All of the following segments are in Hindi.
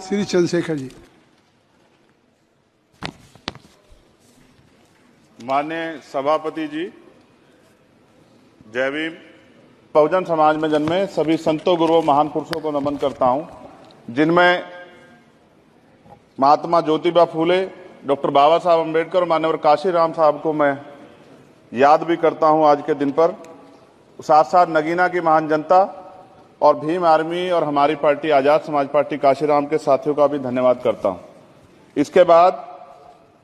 श्री चंद्रशेखर जी। माननीय सभापति जी, जय भीम। बहुजन समाज में जन्मे सभी संतों, गुरुओं, महान पुरुषों को नमन करता हूं, जिनमें महात्मा ज्योतिबा फूले, डॉक्टर बाबा साहब अम्बेडकर और मान्यवर काशीराम साहब को मैं याद भी करता हूं आज के दिन पर। साथ साथ नगीना की महान जनता और भीम आर्मी और हमारी पार्टी आजाद समाज पार्टी काशीराम के साथियों का भी धन्यवाद करता हूं। इसके बाद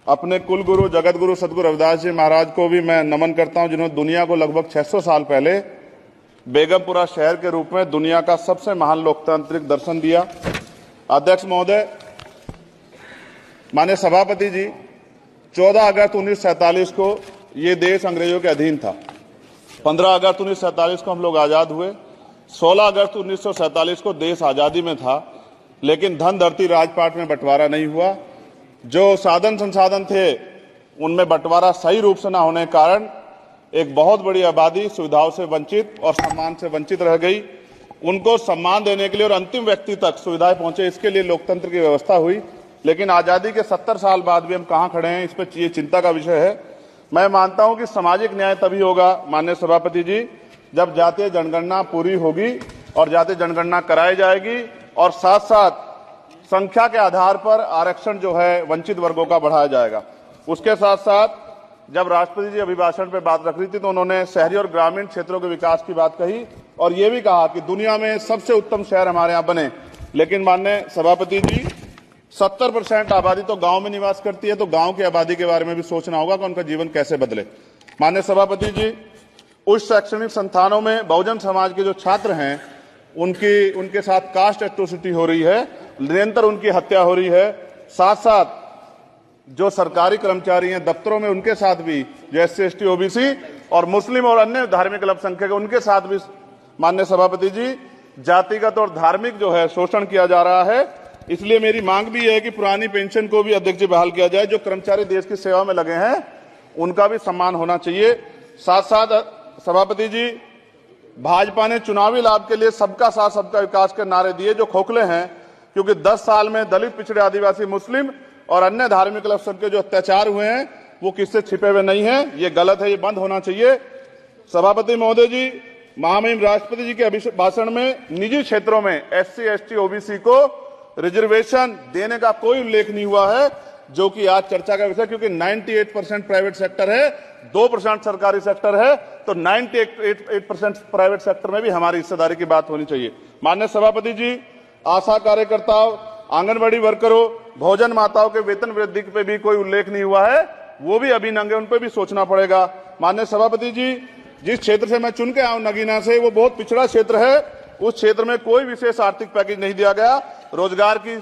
अपने कुल गुरु जगत गुरु सदगुरु रविदास जी महाराज को भी मैं नमन करता हूं, जिन्होंने दुनिया को लगभग 600 साल पहले बेगमपुरा शहर के रूप में दुनिया का सबसे महान लोकतांत्रिक दर्शन दिया। अध्यक्ष महोदय, माननीय सभापति जी, 14 अगस्त 1947 को ये देश अंग्रेजों के अधीन था। 15 अगस्त 1947 को हम लोग आजाद हुए। 16 अगस्त 1947 को देश आजादी में था, लेकिन धन धरती राजपाट में बंटवारा नहीं हुआ। जो साधन संसाधन थे उनमें बंटवारा सही रूप से न होने के कारण एक बहुत बड़ी आबादी सुविधाओं से वंचित और सम्मान से वंचित रह गई। उनको सम्मान देने के लिए और अंतिम व्यक्ति तक सुविधाएं पहुंचे, इसके लिए लोकतंत्र की व्यवस्था हुई। लेकिन आजादी के 70 साल बाद भी हम कहां खड़े हैं, इस पर ये चिंता का विषय है। मैं मानता हूं कि सामाजिक न्याय तभी होगा माननीय सभापति जी, जब जातीय जनगणना पूरी होगी और जातीय जनगणना कराई जाएगी और साथ साथ संख्या के आधार पर आरक्षण जो है वंचित वर्गों का बढ़ाया जाएगा। उसके साथ साथ जब राष्ट्रपति जी अभिभाषण पे बात रख रही थी तो उन्होंने शहरी और ग्रामीण क्षेत्रों के विकास की बात कही और ये भी कहा कि दुनिया में सबसे उत्तम शहर हमारे यहाँ बने। लेकिन माननीय सभापति जी, 70% आबादी तो गांव में निवास करती है, तो गांव की आबादी के बारे में भी सोचना होगा कि उनका जीवन कैसे बदले। माननीय सभापति जी, उच्च शैक्षणिक संस्थानों में बहुजन समाज के जो छात्र हैं उनके साथ कास्ट एट्रोसिटी हो रही है, निरंतर उनकी हत्या हो रही है। साथ साथ जो सरकारी कर्मचारी हैं दफ्तरों में, उनके साथ भी जो SC ST OBC और मुस्लिम और अन्य धार्मिक अल्पसंख्यक उनके साथ भी माननीय सभापति जी जातिगत और धार्मिक जो है शोषण किया जा रहा है। इसलिए मेरी मांग भी है कि पुरानी पेंशन को भी अध्यक्ष जी बहाल किया जाए। जो कर्मचारी देश की सेवा में लगे हैं उनका भी सम्मान होना चाहिए। साथ साथ सभापति जी, भाजपा ने चुनावी लाभ के लिए सबका साथ सबका विकास के नारे दिए जो खोखले हैं, क्योंकि 10 साल में दलित, पिछड़े, आदिवासी, मुस्लिम और अन्य धार्मिक अल्पसंख्यक जो अत्याचार हुए हैं वो किससे छिपे हुए नहीं है। ये गलत है, ये बंद होना चाहिए। सभापति महोदय जी, महामहिम राष्ट्रपति जी के भाषण में निजी क्षेत्रों में SC ST OBC को रिजर्वेशन देने का कोई उल्लेख नहीं हुआ है, जो कि आज चर्चा का विषय, क्योंकि 98% प्राइवेट सेक्टर है, 2% सरकारी सेक्टर है, तो 98% प्राइवेट सेक्टर में भी हमारी हिस्सेदारी की बात होनी चाहिए। माननीय सभापति जी, आशा कार्यकर्ताओं, आंगनबाड़ी वर्करों, भोजन माताओं के वेतन वृद्धि पे भी कोई उल्लेख नहीं हुआ है, वो भी अभी नंगे, उन पर भी सोचना पड़ेगा। माननीय सभापति जी, जिस क्षेत्र से मैं चुन के आऊं नगीना से, वो बहुत पिछड़ा क्षेत्र है। उस क्षेत्र में कोई विशेष आर्थिक पैकेज नहीं दिया गया, रोजगार की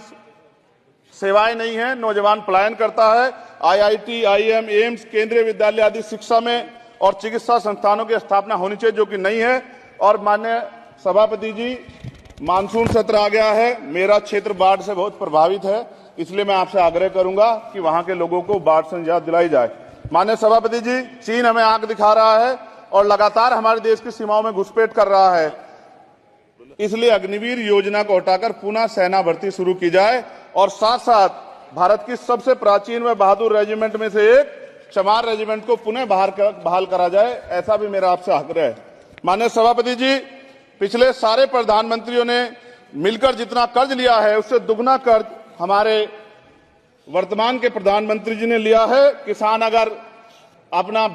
सेवाएं नहीं है, नौजवान पलायन करता है। IIT, IIM, एम्स, केंद्रीय विद्यालय आदि शिक्षा में और चिकित्सा संस्थानों की स्थापना होनी चाहिए, जो कि नहीं है। और माननीय सभापति जी, मानसून सत्र आ गया है, मेरा क्षेत्र बाढ़ से बहुत प्रभावित है, इसलिए मैं आपसे आग्रह करूंगा कि वहां के लोगों को बाढ़ से निजात दिलाई जाए। माननीय सभापति जी, चीन हमें आंख दिखा रहा है और लगातार हमारे देश की सीमाओं में घुसपैठ कर रहा है, इसलिए अग्निवीर योजना को हटाकर पुनः सेना भर्ती शुरू की जाए और साथ साथ भारत की सबसे प्राचीन व बहादुर रेजिमेंट में से एक चमार रेजिमेंट को पुनः बहाल करा जाए, ऐसा भी मेरा आपसे आग्रह है। माननीय सभापति जी, पिछले सारे प्रधानमंत्रियों ने मिलकर जितना कर्ज लिया है उससे दुगना कर्ज हमारे वर्तमान के प्रधानमंत्री जी ने लिया है। किसान अगर अपना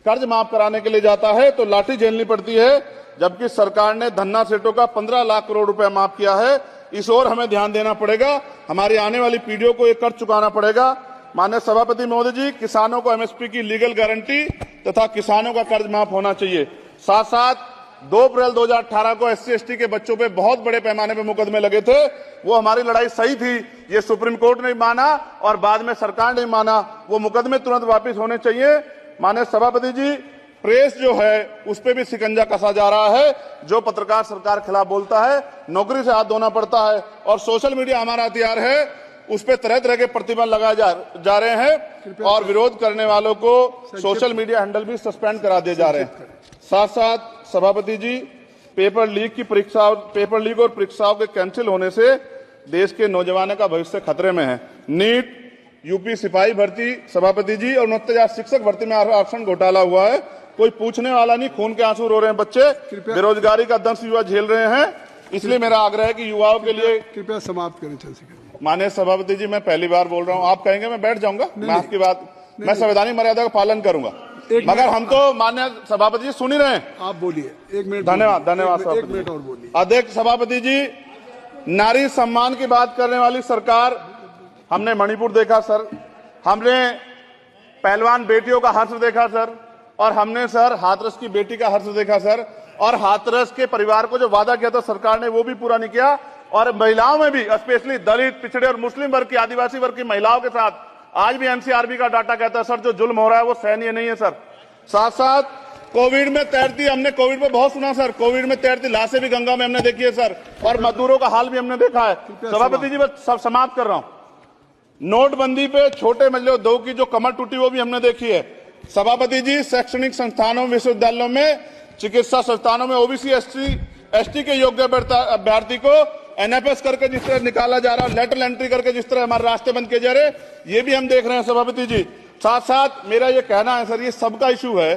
कर्ज माफ कराने के लिए जाता है तो लाठी झेलनी पड़ती है, जबकि सरकार ने धन्ना सेठों का 15 लाख करोड़ रुपया माफ किया है। इस ओर हमें ध्यान देना पड़ेगा, हमारी आने वाली पीढ़ियों को ये कर्ज चुकाना पड़ेगा। माननीय सभापति महोदय जी, किसानों को MSP की लीगल गारंटी तथा किसानों का कर्ज माफ होना चाहिए। साथ साथ 2 अप्रैल 2018 को SC ST के बच्चों पे बहुत बड़े पैमाने पे मुकदमे लगे थे, वो हमारी लड़ाई सही थी, ये सुप्रीम कोर्ट ने माना और बाद में सरकार ने माना, वो मुकदमे तुरंत वापस होने चाहिए। माननीय सभापति जी, प्रेस जो है उस पे भी शिकंजा कसा जा रहा है, जो पत्रकार सरकार खिलाफ बोलता है नौकरी से हाथ धोना पड़ता है, और सोशल मीडिया हमारा हथियार है, उस पे तरह तरह के प्रतिबंध लगाए जा रहे हैं और विरोध करने वालों को सोशल मीडिया हैंडल भी सस्पेंड करा दिए जा रहे हैं। साथ साथ सभापति जी, पेपर लीक और परीक्षाओं के कैंसिल होने से देश के नौजवानों का भविष्य खतरे में है। नीट, यूपी सिपाही भर्ती सभापति जी और 69,000 शिक्षक भर्ती में आरक्षण घोटाला हुआ है, कोई पूछने वाला नहीं, खून के आंसू रो रहे हैं बच्चे, बेरोजगारी का दंश युवा झेल रहे हैं। इसलिए मेरा आग्रह है कि युवाओं के लिए कृपया समाप्त करें चंद्रशेखर। माननीय सभापति जी, मैं पहली बार बोल रहा हूं, आप कहेंगे मैं बैठ जाऊंगा, मैं आपकी बात, मैं संवैधानिक मर्यादा का पालन करूंगा, मगर हम तो माननीय सभापति जी सुन ही रहे हैं। आप बोलिए, 1 मिनट। धन्यवाद, धन्यवाद। 1 मिनट और बोलिए। अध्यक्ष सभापति जी, नारी सम्मान की बात करने वाली सरकार, हमने मणिपुर देखा सर, हमने पहलवान बेटियों का हर्ष देखा सर, और हमने सर हाथरस की बेटी का हर्ष देखा सर, और हाथरस के परिवार को जो वादा किया था सरकार ने वो भी पूरा नहीं किया। और महिलाओं में भी, स्पेशली दलित, पिछड़े और मुस्लिम वर्ग की, आदिवासी वर्ग की महिलाओं के साथ आज भी एनसीआरबी का डाटा कहता है सर जो जुल्म हो रहा है वो सहनीय नहीं है सर। साथ साथ कोविड में तैरती, हमने कोविड में बहुत सुना सर, कोविड में तैरती लाशें भी गंगा में हमने देखी है सर, और मजदूरों का हाल भी हमने देखा है। सभापति जी, मैं सब समाप्त कर रहा हूं। नोटबंदी पे छोटे मजले उद्योग की जो कमर टूटी वो भी हमने देखी है। सभापति जी, शैक्षणिक संस्थानों, विश्वविद्यालयों में, चिकित्सा संस्थानों में ओबीसी एसटी के योग्य अभ्यर्थी को एनएफएस करके जिस तरह निकाला जा रहा है, लेटरल एंट्री करके जिस तरह हमारे रास्ते बंद किए जा रहे, ये भी हम देख रहे हैं सभापति जी। साथ साथ मेरा ये कहना है सर, ये सबका इशू है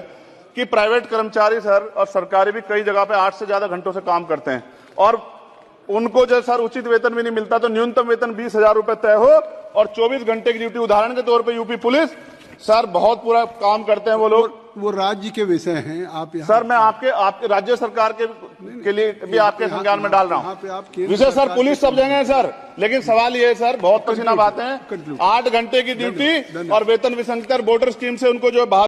कि प्राइवेट कर्मचारी सर और सरकारी भी कई जगह पे 8 से ज्यादा घंटों से काम करते हैं, और उनको जो सर उचित वेतन भी नहीं मिलता, तो न्यूनतम वेतन 20,000 रुपए तय हो और 24 घंटे की ड्यूटी। उदाहरण के तौर पर यूपी पुलिस सर बहुत पूरा काम करते हैं वो लोग, वो राज्य के विषय हैं। आप यहाँ सर मैं आपके राज्य सरकार के लिए भी आपके संज्ञान में डाल रहा हूँ। विषय सर पुलिस सब जगह है सर, लेकिन सवाल ये है सर, बहुत पसीना बातें हैं, 8 घंटे की ड्यूटी और वेतन विसंगति, वोटर स्कीम से उनको जो